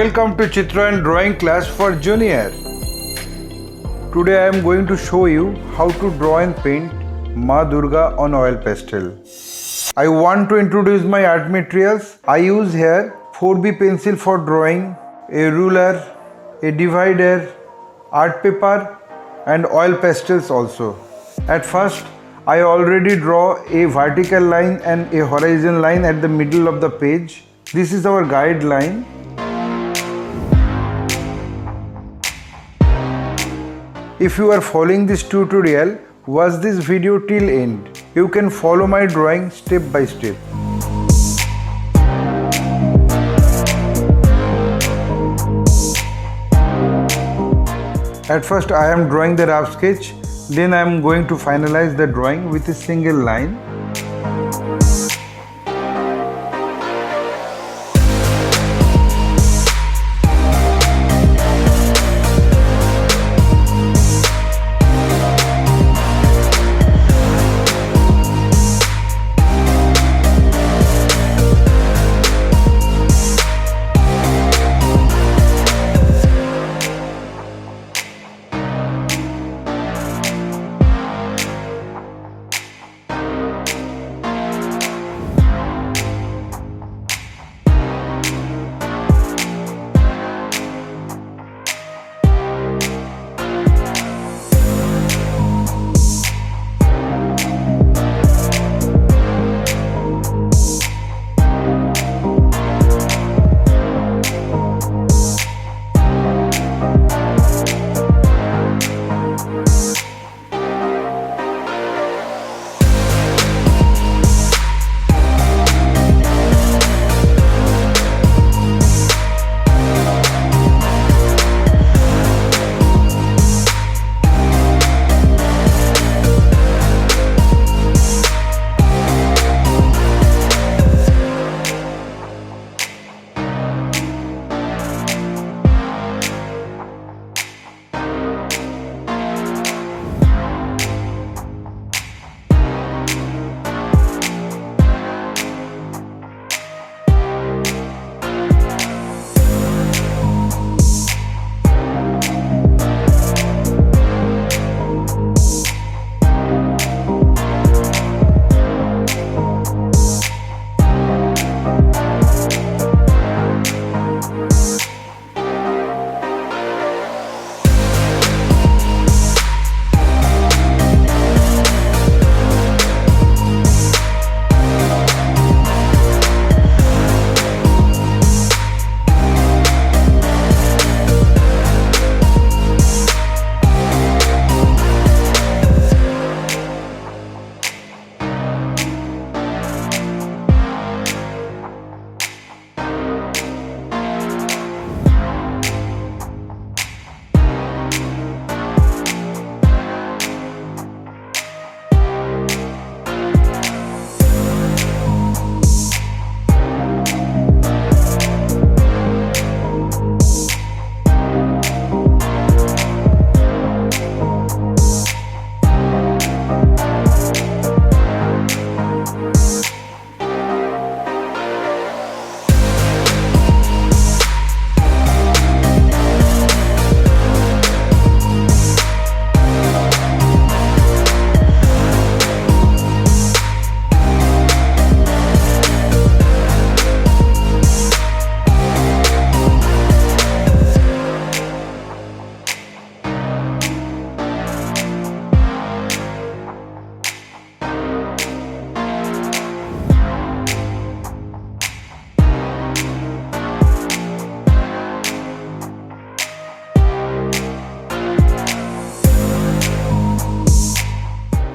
Welcome to Chitrayan drawing class for junior. Today I am going to show you how to draw and paint Maa Durga on oil pastel. I want to introduce my art materials. I use here 4B pencil for drawing, a ruler, a divider, art paper and oil pastels also. At first I already draw a vertical line and a horizontal line at the middle of the page. This is our guideline. If you are following this tutorial, watch this video till end. You can follow my drawing step by step. At first I am drawing the rough sketch, then I am going to finalize the drawing with a single line.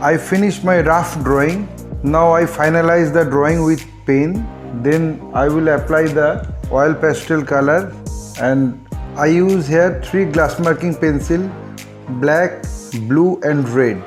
I finished my rough drawing. Now I finalize the drawing with pen. Then I will apply the oil pastel color and I use here 3 glass marking pencil, black, blue and red.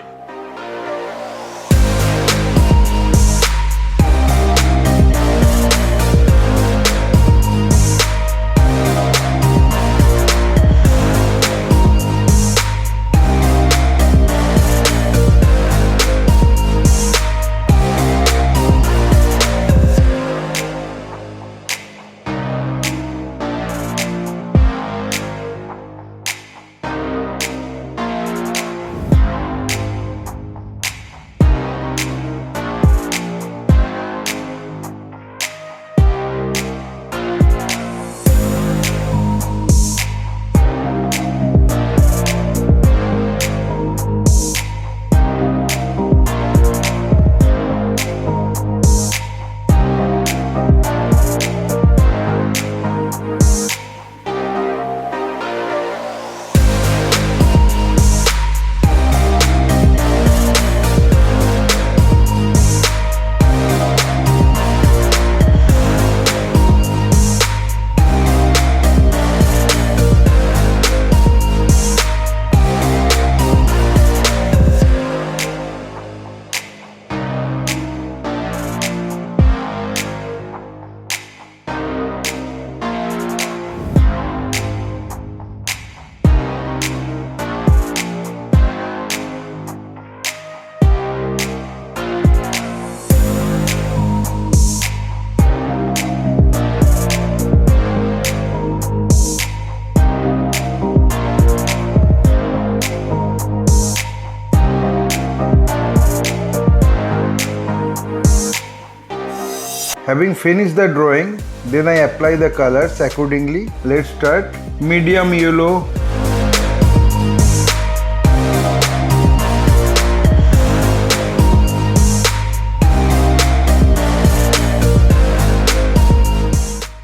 Having finished the drawing, then I apply the colors accordingly. Let's start. Medium yellow,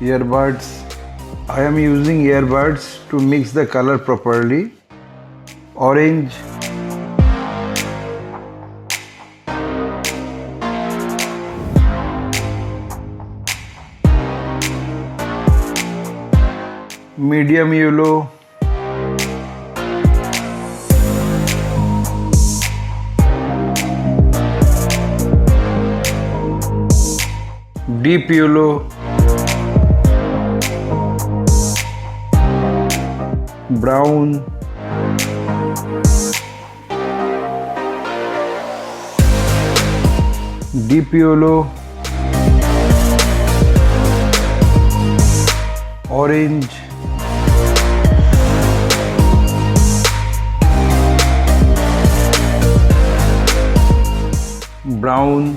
earbuds. I am using earbuds to mix the color properly. Orange, medium yellow, deep yellow, brown, deep yellow, orange, brown,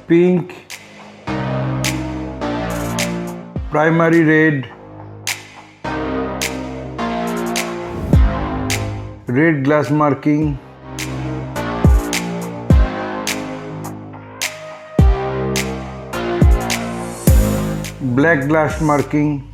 pink, primary red, red glass marking, black glass marking,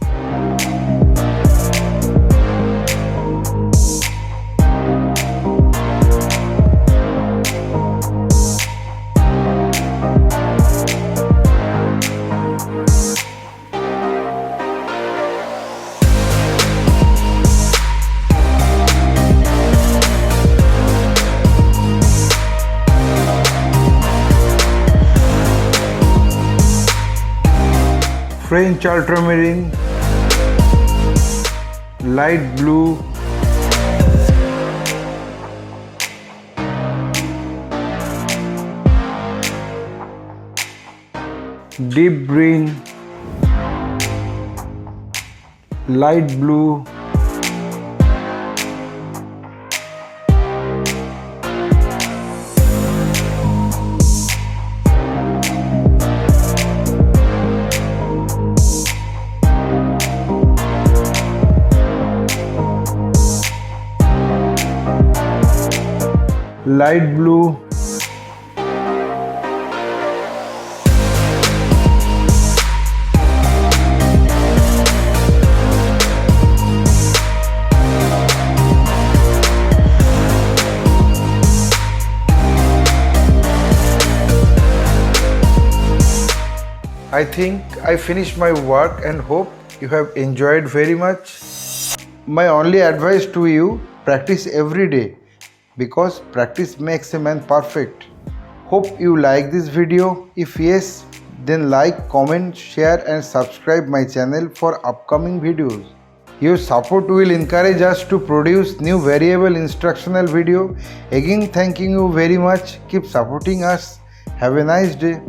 French ultramarine, light blue, deep green, light blue, light blue, I think I finished my work and hope you have enjoyed very much. My only advice to you, practice every day because practice makes a man perfect. Hope you like this video. If yes, then like, comment, share and subscribe my channel for upcoming videos. Your support will encourage us to produce new variable instructional video. Again, thanking you very much. Keep supporting us. Have a nice day.